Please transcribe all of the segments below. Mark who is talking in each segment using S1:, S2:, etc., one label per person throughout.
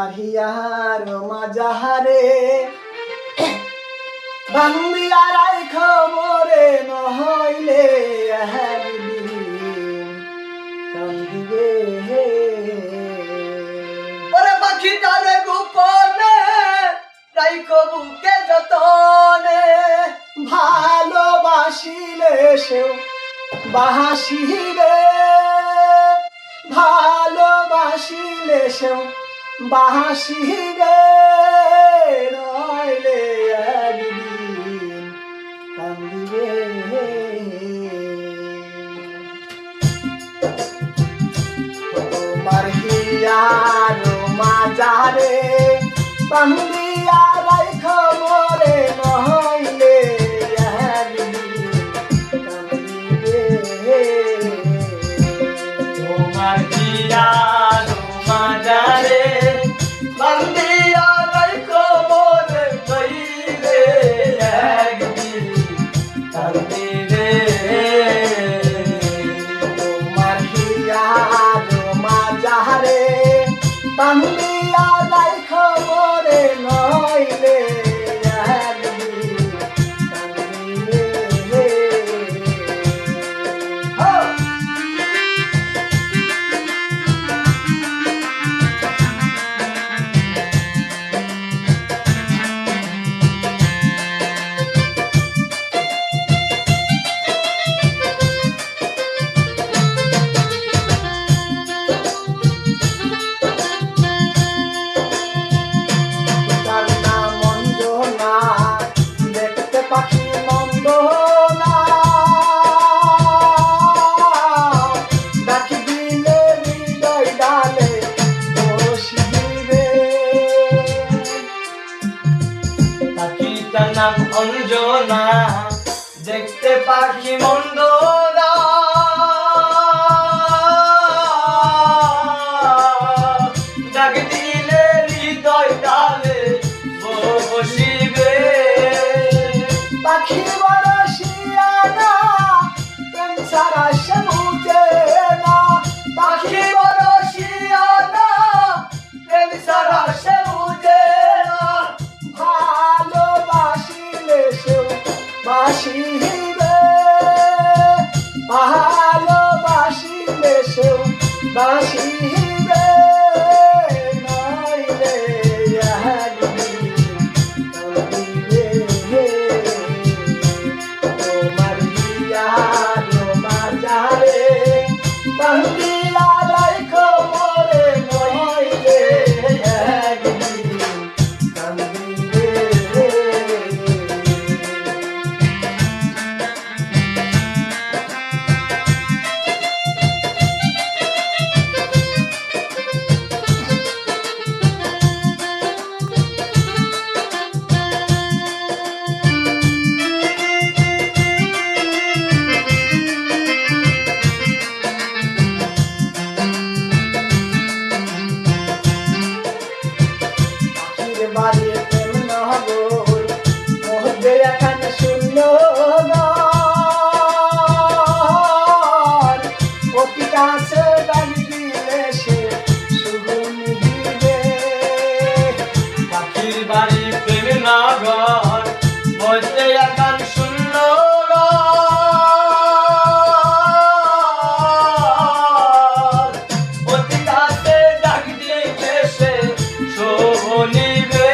S1: তোমার হিয়ার মাজারে বান্দিয়া রাইখো মোরে নহইলে একদিন কান্দিবে
S2: ওরে পাখিটারে গোপনে রাইখো বুকে যতনে
S1: ভালোবাসিলে সেও বাহাসিবে ভালোবাসিলে সেও বাহাসিবে নইলে একদিন কান্দিবে তোমার হিয়ার মাজারে বান্দিয়া রাইখো মোরে নহইলে
S2: তোমার হিয়ার মাজারে বান্দিয়া রাইখো মোরে নহইলে একদিন কান্দিবে
S1: তোমার হিয়ার মাজারে বান্দিয়া রাইখো মোরে নহইলে একদিন কান্দিবে পাখি মন্দ না ডাকি দিলে হৃদয় ডালে বসিবে
S2: পাখিটার নাম অঞ্জনা দেখতে পাখি মন্দ না ডাক দিলে হৃদয় ডালে বসিবে
S1: পাখি বরসিয়ানা প্রেম সারা সে বুঝে না
S2: পাখি বরসিয়ানা প্রেম সারা সে বুঝে না
S1: ভালোবাসিলে সেও বাসিবে ভালোবাসিলে সেও বাসিবে নইলে একদিন কান্দিবে তোমার হিয়ার মাজারে বান্দিয়া রাইখো মোরে নহইলে একদিন কান্দিবে বাড়ি প্রেম নহবর মধ্যে এখন শূন্য অতি কাছে ডাক দিলে সে শুনিবে
S2: পাখির বাড়ি প্রেম নগর মধ্যে এখন শূন্য অতি কাছে ডাক দিলে সে শোনিবে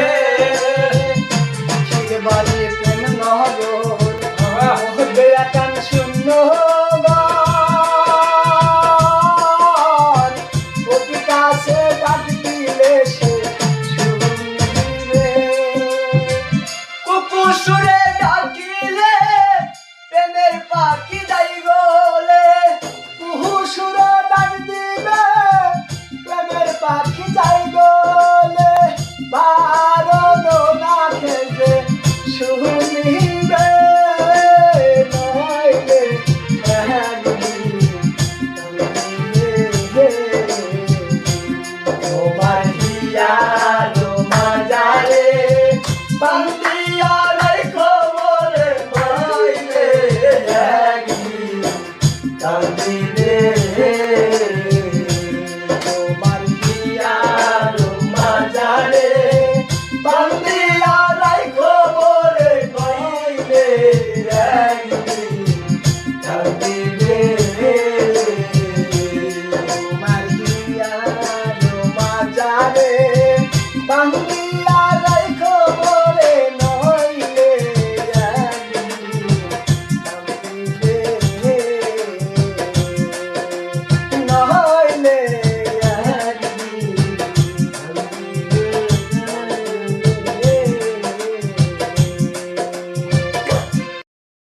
S1: রে